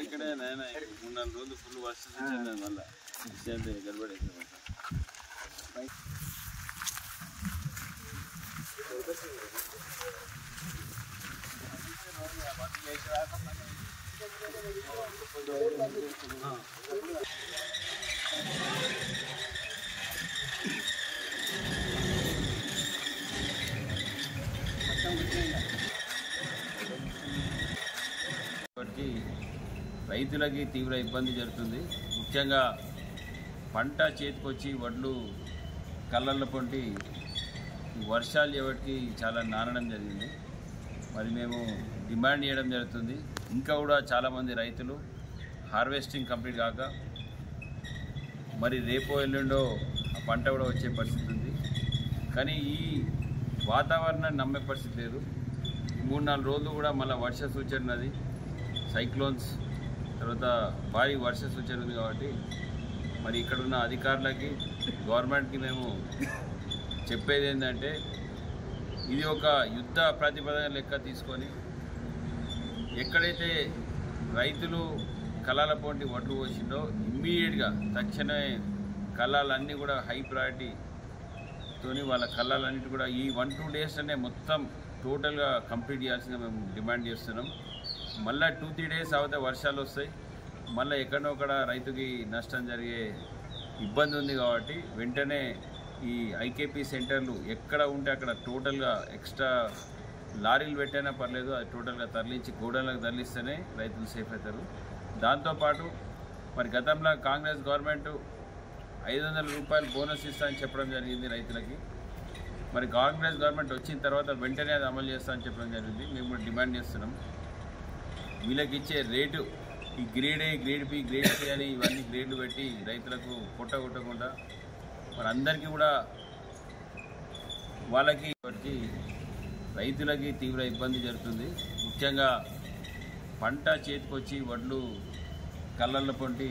ఇక్కడ 3-4 రోజులు ఫుల్ వర్షం వచ్చింది మళ్ళీ గడబడి రైతులకి తీవ్ర ఇబ్బంది జరుగుతుంది. ముఖ్యంగా పంట చేతికొచ్చి వడ్లు కళ్ళల్లో పొంటి వర్షాలు ఎవరికి చాలా నానడం జరిగింది. మరి మేము డిమాండ్ చేయడం జరుగుతుంది. ఇంకా కూడా చాలామంది రైతులు హార్వెస్టింగ్ కంప్లీట్ కాక మరి రేపో ఎల్లుండో ఆ పంట కూడా వచ్చే పరిస్థితి ఉంది. కానీ ఈ వాతావరణాన్ని నమ్మే పరిస్థితి లేదు. 3-4 రోజులు కూడా మళ్ళీ వర్ష సూచన ఉన్నది, సైక్లోన్స్ తర్వాత భారీ వర్ష సూచన ఉంది. కాబట్టి మరి ఇక్కడున్న అధికారులకి గవర్నమెంట్కి మేము చెప్పేది ఏంటంటే ఇది ఒక యుద్ధ ప్రతిపాదన లెక్క తీసుకొని ఎక్కడైతే రైతులు కళ్ళాల పొంటి వడ్లు పోసిండో ఇమ్మీడియట్గా తక్షణమే కళ్ళాలన్నీ కూడా హై ప్రయారిటీతోని వాళ్ళ కళ్ళాలన్నిటి కూడా ఈ 1-2 డేస్లోనే మొత్తం టోటల్గా కంప్లీట్ చేయాల్సిందిగా మేము డిమాండ్ చేస్తున్నాం. మళ్ళీ 2-3 డేస్ అవుతే వర్షాలు వస్తాయి, మళ్ళీ ఎక్కడో ఒకడ రైతుకి నష్టం జరిగే ఇబ్బంది ఉంది. కాబట్టి వెంటనే ఈ ఐకేపీ సెంటర్లు ఎక్కడ ఉంటే అక్కడ టోటల్గా ఎక్స్ట్రా లారీలు పెట్టైనా పర్లేదు, అది టోటల్గా తరలించి గోడలకు తరలిస్తేనే రైతులు సేఫ్ అవుతారు. దాంతోపాటు మరి గతంలో కాంగ్రెస్ గవర్నమెంట్ 500 రూపాయలు బోనస్ ఇస్తా అని చెప్పడం జరిగింది రైతులకి. మరి కాంగ్రెస్ గవర్నమెంట్ వచ్చిన తర్వాత వెంటనే అది అమలు చేస్తా అని చెప్పడం జరిగింది. మేము కూడా డిమాండ్ చేస్తున్నాం వీళ్ళకి ఇచ్చే రేటు ఈ grade A, grade B, grade C అని ఇవన్నీ గ్రేడ్లు పెట్టి రైతులకు కొట్టకుండా మరి అందరికీ కూడా వాళ్ళకి రైతులకి తీవ్ర ఇబ్బంది జరుగుతుంది. ముఖ్యంగా పంట చేతికొచ్చి వడ్లు కళ్ళల్లో పొంటి